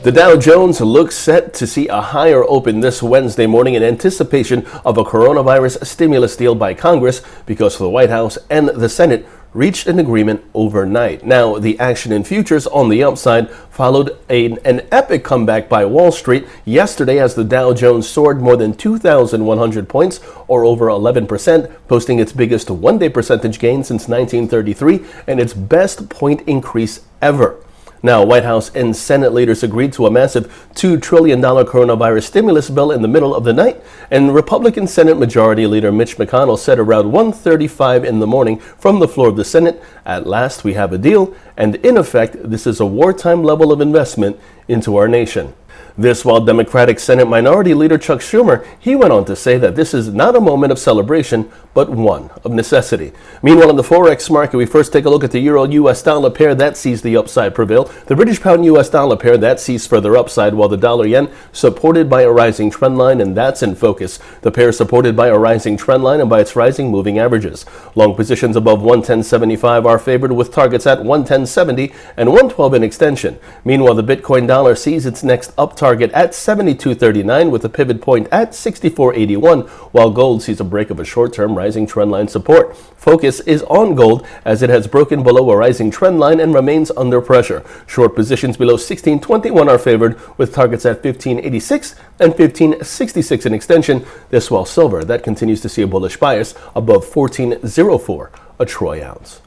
The Dow Jones looks set to see a higher open this Wednesday morning in anticipation of a coronavirus stimulus deal by Congress because the White House and the Senate reached an agreement overnight. Now, the action in futures on the upside followed an epic comeback by Wall Street yesterday as the Dow Jones soared more than 2,100 points, or over 11%, posting its biggest one-day percentage gain since 1933 and its best point increase ever. Now, White House and Senate leaders agreed to a massive $2 trillion coronavirus stimulus bill in the middle of the night, and Republican Senate Majority Leader Mitch McConnell said around 1:35 in the morning from the floor of the Senate, "At last we have a deal, and in effect, this is a wartime level of investment into our nation." This while Democratic Senate Minority Leader Chuck Schumer, he went on to say that this is not a moment of celebration, but one of necessity. Meanwhile, in the Forex market, we first take a look at the Euro-US dollar pair that sees the upside prevail. The British pound US dollar pair that sees further upside, while the dollar yen supported by a rising trend line, and that's in focus. The pair supported by a rising trend line and by its rising moving averages. Long positions above 110.75 are favored with targets at 110.70 and 112 in extension. Meanwhile, the Bitcoin dollar sees its next up target at 72.39 with a pivot point at 64.81, while gold sees a break of a short-term rising trendline support. Focus is on gold as it has broken below a rising trendline and remains under pressure. Short positions below 16.21 are favored with targets at 15.86 and 15.66 in extension. This while silver that continues to see a bullish bias above 14.04 a troy ounce.